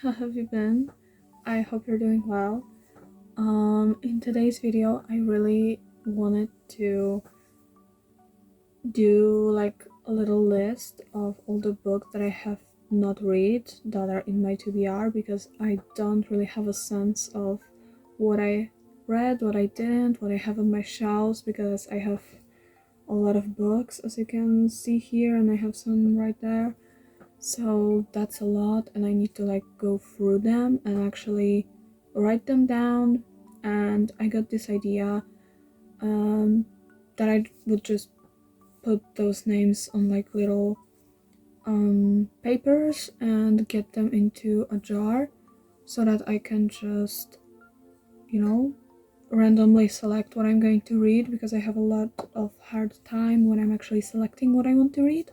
How have you been? I hope you're doing well. In today's video, I really wanted to do like a little list of all the books that I have not read that are in my TBR because I don't really have a sense of what I read, what I didn't, what I have on my shelves because I have a lot of books as you can see here and I have some right there. So that's a lot and I need to like go through them and actually write them down. And I got this idea that I would just put those names on like little papers and get them into a jar so that I can just, randomly select what I'm going to read because I have a lot of hard time when I'm actually selecting what I want to read.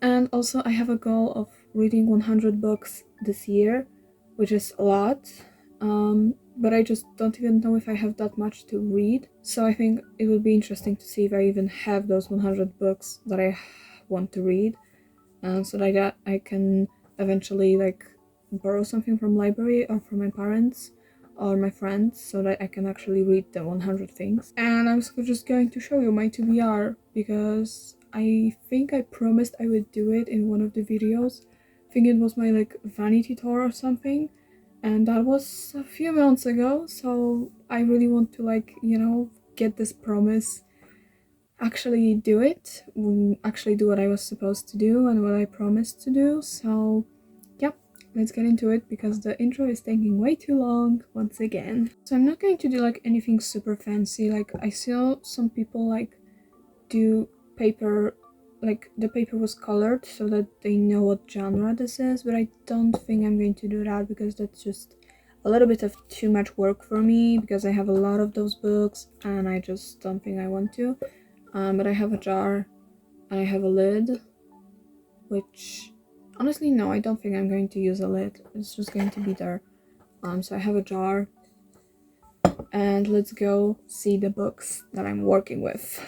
And also I have a goal of reading 100 books this year, which is a lot, but I just don't even know if I have that much to read. So I think it would be interesting to see if I even have those 100 books that I want to read, so that I can eventually like borrow something from library or from my parents or my friends so that I can actually read the 100 things. And I'm just going to show you my TBR because I think I promised I would do it in one of the videos. I think it was my like vanity tour or something, and that was a few months ago, so I really want to like, get this promise, actually do it, actually do what I was supposed to do and what I promised to do. So yeah, let's get into it because the intro is taking way too long once again. So I'm not going to do like anything super fancy. Like I saw some people like do paper, like the paper was colored so that they know what genre this is, but I don't think I'm going to do that because that's just a little bit of too much work for me because I have a lot of those books and I just don't think I want to. But I have a jar and I have a lid, which honestly no, I don't think I'm going to use a lid. It's just going to be there. So I have a jar, and let's go see the books that I'm working with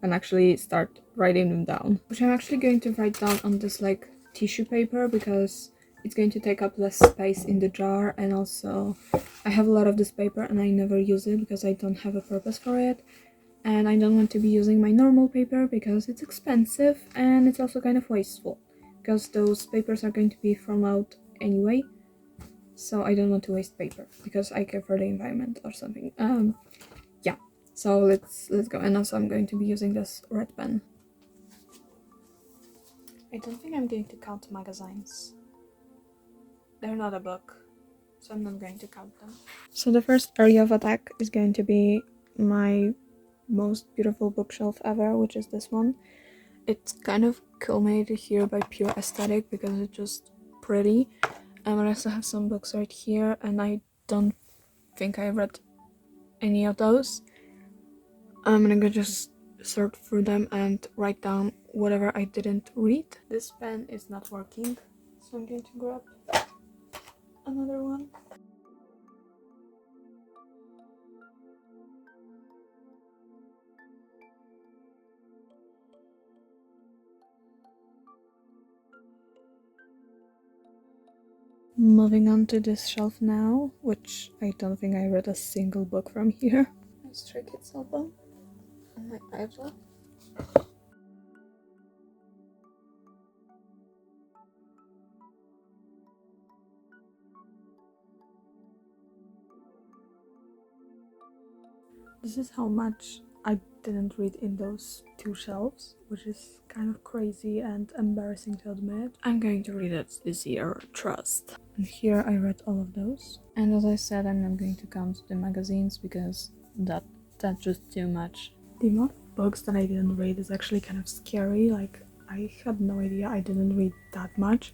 and actually start writing them down, which I'm actually going to write down on this like tissue paper because it's going to take up less space in the jar. And also I have a lot of this paper and I never use it because I don't have a purpose for it, and I don't want to be using my normal paper because it's expensive and it's also kind of wasteful because those papers are going to be thrown out anyway. So I don't want to waste paper because I care for the environment or something. Yeah. So let's go. And also I'm going to be using this red pen. I don't think I'm going to count magazines. They're not a book, so I'm not going to count them. So the first area of attack is going to be my most beautiful bookshelf ever, which is this one. It's kind of culminated here by pure aesthetic because it's just pretty. I also have some books right here and I don't think I read any of those. I'm gonna just sort through them and write down whatever I didn't read. This pen is not working, so I'm going to grab another one. Moving on to this shelf now, which I don't think I read a single book from here. My Stray Kids album and my Bible. This is how much I didn't read in those two shelves, which is kind of crazy and embarrassing to admit. I'm going to read it this year, trust. And here I read all of those. And as I said, I'm not going to count the magazines because that's just too much. The amount of books that I didn't read is actually kind of scary. Like, I had no idea I didn't read that much.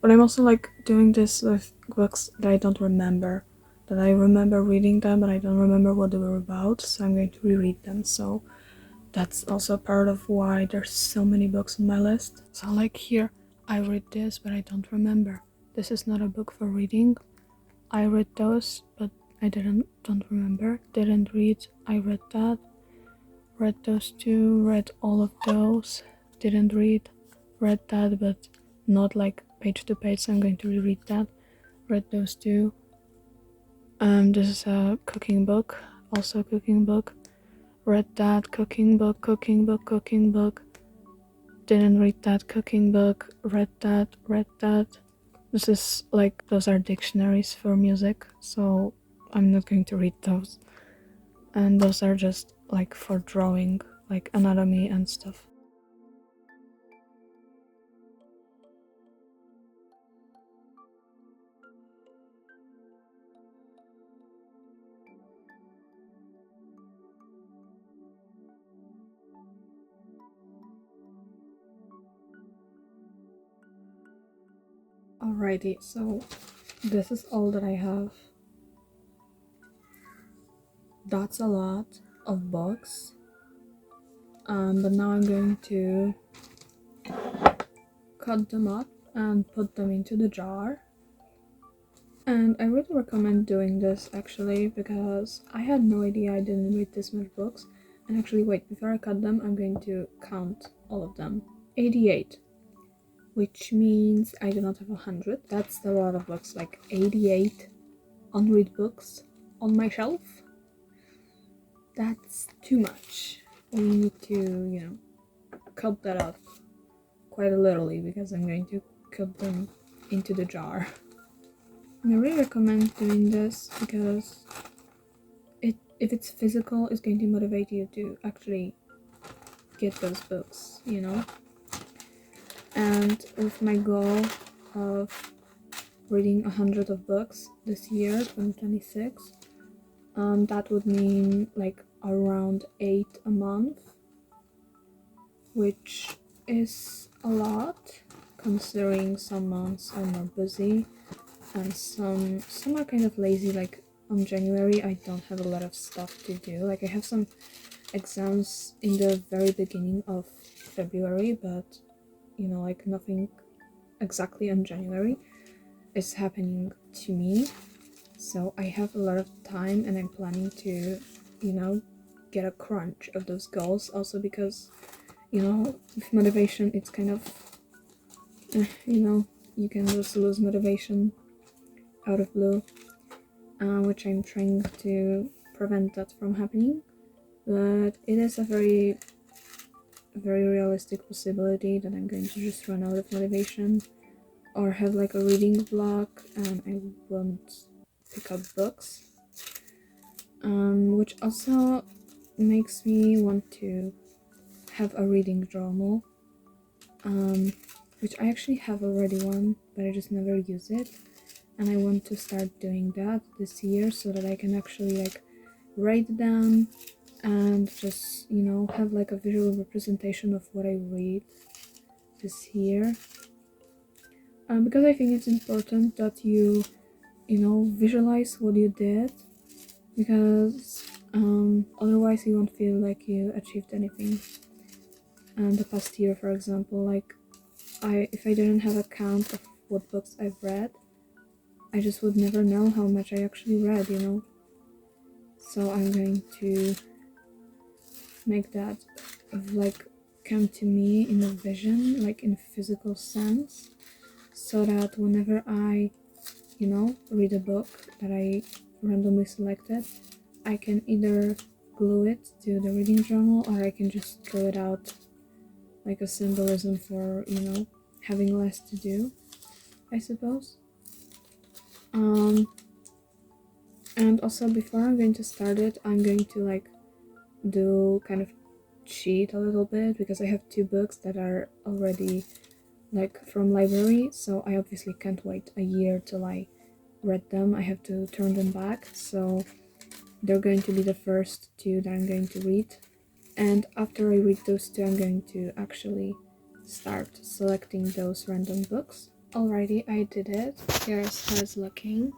But I'm also like doing this with books that I don't remember. That I remember reading them, but I don't remember what they were about, so I'm going to reread them. So that's also part of why there's so many books on my list. So like here, I read this, but I don't remember. This is not a book for reading. I read those, but I don't remember. Didn't read, I read that. Read those two, read all of those. Didn't read, read that, but not like page to page, so I'm going to reread that. read those two. This is a cooking book, also a cooking book. Read that cooking book. Didn't read that cooking book. Read that. This is like, those are dictionaries for music, so I'm not going to read those. And those are just like for drawing, like anatomy and stuff. Alrighty, so this is all that I have. That's a lot of books. But now I'm going to cut them up and put them into the jar. And I really recommend doing this actually, because I had no idea I didn't read this much books. And actually, wait, before I cut them, I'm going to count all of them. 88. Which means I do not have 100. That's a lot of books, like 88 unread books on my shelf. That's too much. We need to, cut that up quite literally, because I'm going to cut them into the jar. And I really recommend doing this because if it's physical, it's going to motivate you to actually get those books, And with my goal of reading 100 of books this year, 2026, that would mean like around 8 a month, which is a lot considering some months are more busy and some are kind of lazy. Like on January, I don't have a lot of stuff to do. Like I have some exams in the very beginning of February, but like nothing exactly on January is happening to me. So I have a lot of time, and I'm planning to, get a crunch of those goals. Also because, with motivation, it's kind of, you can just lose motivation out of blue, which I'm trying to prevent that from happening. But it is a very, very realistic possibility that I'm going to just run out of motivation or have like a reading block and I won't pick up books, which also makes me want to have a reading journal, which I actually have already one, but I just never use it, and I want to start doing that this year so that I can actually like write down and just have like a visual representation of what I read this year, because I think it's important that you visualize what you did, because otherwise you won't feel like you achieved anything. And the past year, for example, like if I didn't have a count of what books I've read, I just would never know how much I actually read, So I'm going to make that like come to me in a vision, like in a physical sense, so that whenever I read a book that I randomly selected, I can either glue it to the reading journal, or I can just throw it out like a symbolism for having less to do, I suppose. And also, before I'm going to start it, I'm going to like do kind of cheat a little bit, because I have 2 books that are already like from library, so I obviously can't wait a year till I read them. I have to turn them back, so they're going to be the first 2 that I'm going to read. And after I read those 2, I'm going to actually start selecting those random books. Alrighty, I did it. Here's how it's looking.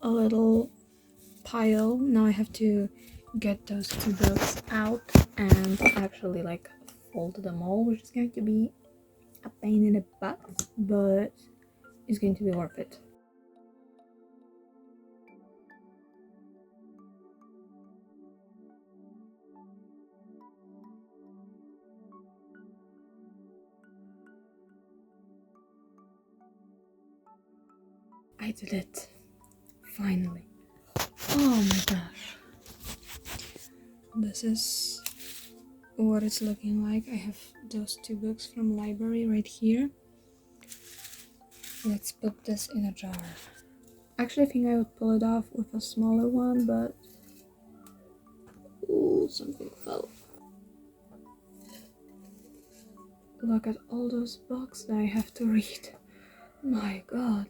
A little pile. Now I have to get those 2 books out and actually like fold them all, which is going to be a pain in the butt, but it's going to be worth it. I did it. Finally. Oh my gosh. This is what it's looking like. I have those 2 books from library right here. Let's put this in a jar. Actually, I think I would pull it off with a smaller one, but... Ooh, something fell. Look at all those books that I have to read. My god.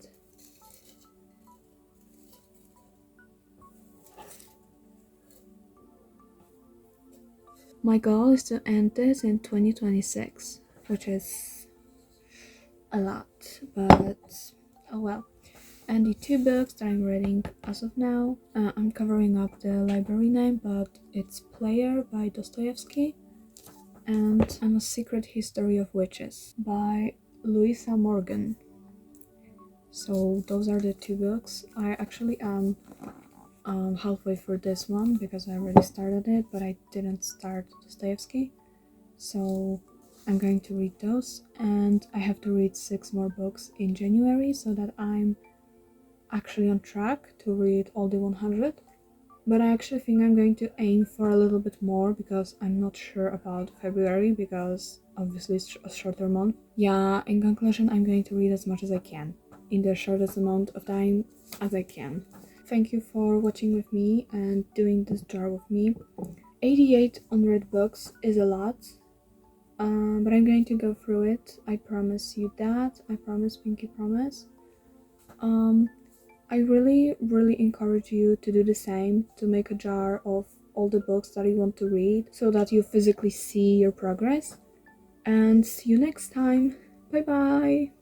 My goal is to end this in 2026, which is a lot, but oh well. And the 2 books that I'm reading as of now, I'm covering up the library name, but it's Player by Dostoevsky and A Secret History of Witches by Louisa Morgan. So those are the 2 books. I actually am halfway through this one because I already started it, but I didn't start Dostoevsky. So I'm going to read those, and I have to read 6 more books in January so that I'm actually on track to read all the 100. But I actually think I'm going to aim for a little bit more because I'm not sure about February because obviously it's a shorter month. Yeah, in conclusion, I'm going to read as much as I can in the shortest amount of time as I can. Thank you for watching with me and doing this jar with me. 88 unread books is a lot, but I'm going to go through it. I promise you that. I promise, pinky promise. I really encourage you to do the same, to make a jar of all the books that you want to read so that you physically see your progress. And see you next time. Bye bye!